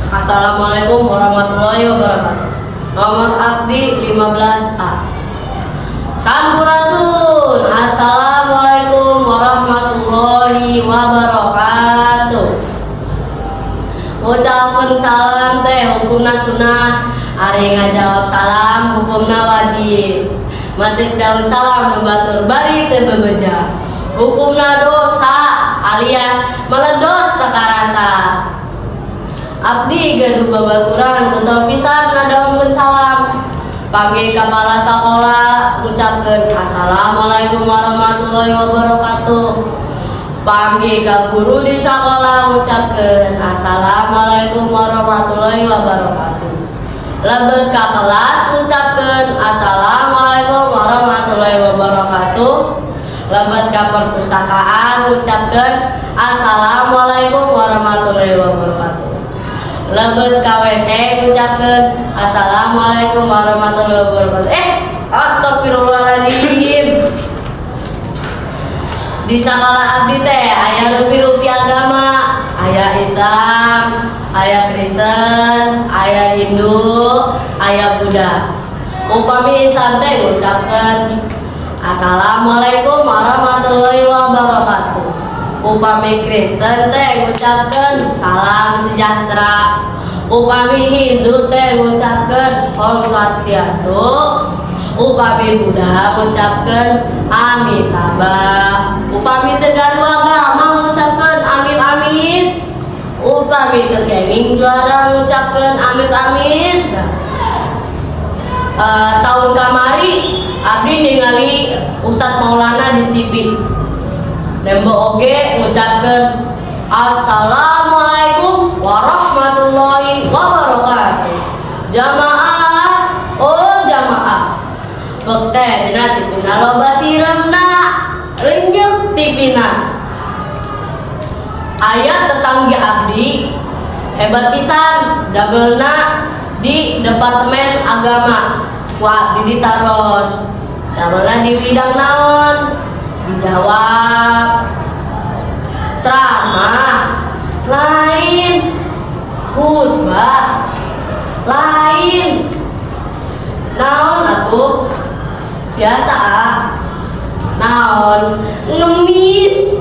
Assalamualaikum warahmatullahi wabarakatuh. Nomor abdi 15A. Sampurasun. Assalamualaikum warahmatullahi wabarakatuh. Ucapkan salam teh hukumna sunnah, ari ngajawab salam hukumna wajib. Matik daun salam nu batur bari teu bebeja. Hukumna dosa alias meledos sakarasa. Abdi gaduh babaturan kuntol pisan ngadaungkeun salam. Pagi kepala sekolah ngucapkeun assalamualaikum warahmatullahi wabarakatuh. Pagi ka guru di sekolah ngucapkeun assalamualaikum warahmatullahi wabarakatuh. Lebet ka kelas ngucapkeun assalamualaikum warahmatullahi wabarakatuh. Lebet ka perpustakaan ngucapkeun assalamualaikum warahmatullahi wabarakatuh. Lebet ka WC ngucapkeun assalamualaikum warahmatullahi wabarakatuh. Astagfirullahaladzim. Di sekolah abdi teh aya rupi-rupi agama, aya Islam, aya Kristen, aya Hindu, aya Buddha. Upami Islam teh ngucapkeun assalamualaikum warahmatullahi wabarakatuh. Upami Kristen teh ngucapkeun salam sejahtera. Upami Hindu teh ngucapkeun Om Swastiastu. Upami Buddha ngucapkeun Amitabha. Upami teu gaduh agama ngucapkeun amit amit. Upami teu kenging juara ngucapkeun amit amit. Tahun kamari abdi ningali Ustadz Maulana di TV. Dembo oge ngucapkeun assalamualaikum warahmatullahi wabarakatuh. Jamaah, oh jamaah. Bekte dina tipina loba siremna, rinjeuk tipina. Aya tetangga abdi hebat pisan, dabelna di departemen agama. Ku abdi ditaros. Dabelna di bidang naon? Dijawab ceramah lain, khutbah lain, naon atuh biasa naon ngemis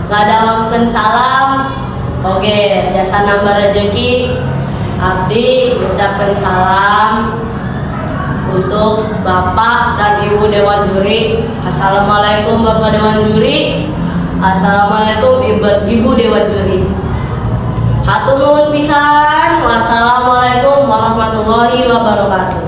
ngadawamkeun salam. Oke biasa nambah rezeki abdi ucapkan salam untuk Bapak dan Ibu Dewan Juri. Assalamualaikum Bapak Dewan Juri. Assalamualaikum Ibu Dewan Juri. Hatur nuhun pisan. Wassalamualaikum warahmatullahi wabarakatuh.